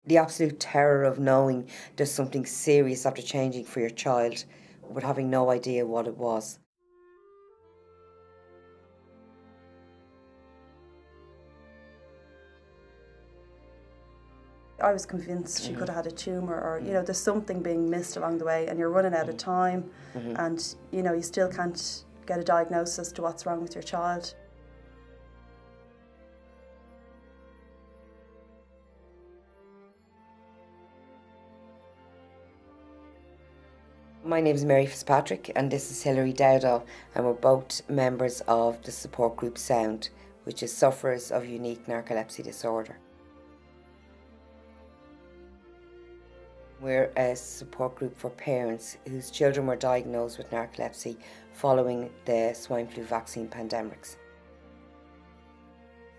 The absolute terror of knowing there's something serious after changing for your child, but having no idea what it was. I was convinced she could have had a tumour, or, you know, there's something being missed along the way, and you're running out of time, and, you know, you still can't get a diagnosis as to what's wrong with your child. My name is Mary Fitzpatrick and this is Hilary Dowdall, and we're both members of the support group S.O.U.N.D, which is sufferers of unique narcolepsy disorder. We're a support group for parents whose children were diagnosed with narcolepsy following the swine flu vaccine Pandemrix.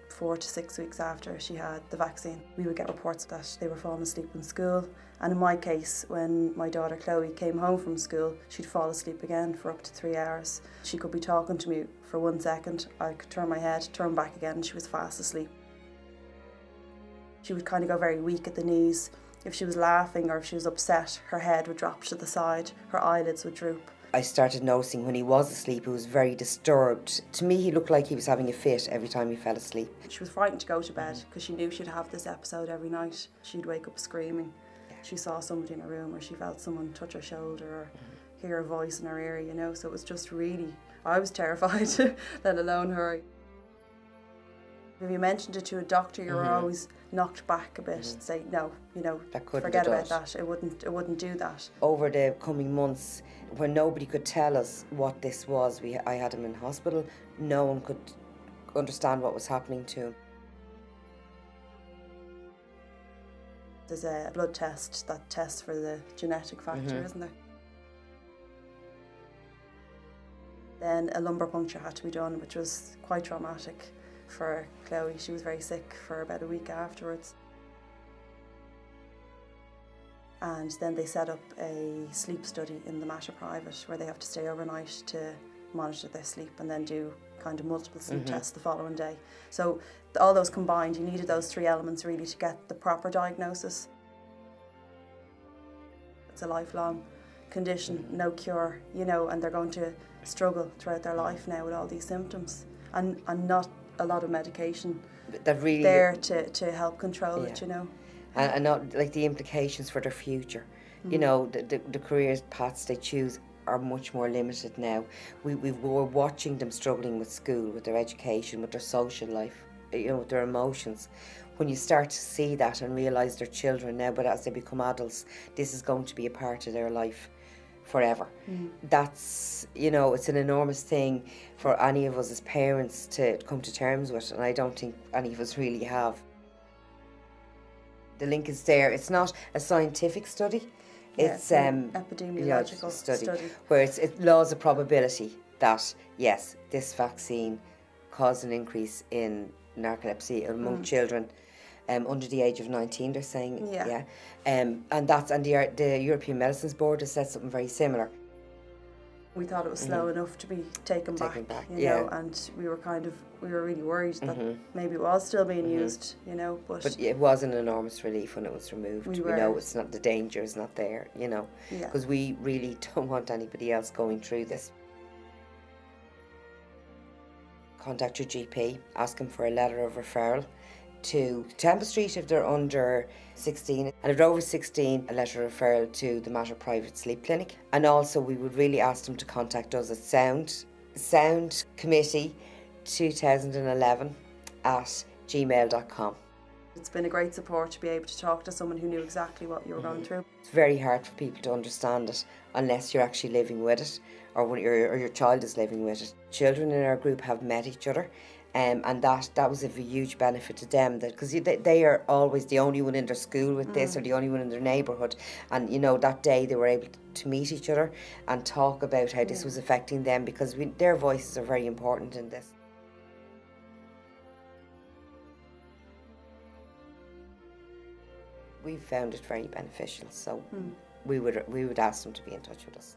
4 to 6 weeks after she had the vaccine, we would get reports that they were falling asleep in school. And in my case, when my daughter Chloe came home from school, she'd fall asleep again for up to 3 hours. She could be talking to me for 1 second, I could turn my head, turn back again, and she was fast asleep. She would kind of go very weak at the knees. If she was laughing or if she was upset, her head would drop to the side, her eyelids would droop. I started noticing when he was asleep, he was very disturbed. To me, he looked like he was having a fit every time he fell asleep. She was frightened to go to bed because she knew she'd have this episode every night. She'd wake up screaming. She saw somebody in her room, or she felt someone touch her shoulder, or hear a voice in her ear, you know, so it was just really, I was terrified, let alone her. If you mentioned it to a doctor, you were always knocked back a bit and say, no, you know, forget about that, it wouldn't do that. Over the coming months, when nobody could tell us what this was, I had him in hospital, no one could understand what was happening to him. There's a blood test that tests for the genetic factor, isn't there? Then a lumbar puncture had to be done, which was quite traumatic for Chloe. She was very sick for about a week afterwards. And then they set up a sleep study in the Mater Private where they have to stay overnight to monitor their sleep and then do kind of multiple sleep tests the following day. So all those combined, you needed those 3 elements really to get the proper diagnosis. It's a lifelong condition, no cure, you know, and they're going to struggle throughout their life now with all these symptoms, and not a lot of medication that really there to help control it, you know. And not like the implications for their future. You know, the career paths they choose are much more limited now. We're watching them struggling with school, with their education, with their social life, you know, with their emotions. When you start to see that and realise they're children now, but as they become adults, this is going to be a part of their life forever. That's, you know, it's an enormous thing for any of us as parents to come to terms with, and I don't think any of us really have. The link is there. It's not a scientific study. It's an epidemiological study where it's laws of probability that, yes, this vaccine caused an increase in narcolepsy among children under the age of 19, they're saying, and the European Medicines Board has said something very similar. We thought it was slow enough to be taken back, you know, and we were really worried that maybe it was still being used, you know. But it was an enormous relief when it was removed. We know it's not, the danger is not there, you know, because we really don't want anybody else going through this. Contact your GP, ask him for a letter of referral to Temple Street if they're under 16, and if they're over 16, a letter of referral to the Mater Private Sleep Clinic. And also we would really ask them to contact us at S.O.U.N.D Committee 2011 at gmail.com. It's been a great support to be able to talk to someone who knew exactly what you were going through. It's very hard for people to understand it unless you're actually living with it, or when your child is living with it. Children in our group have met each other, and that was a huge benefit to them, because they are always the only one in their school with this, or the only one in their neighbourhood, and you know, that day they were able to meet each other and talk about how this was affecting them, because their voices are very important in this. We found it very beneficial, so we would ask them to be in touch with us.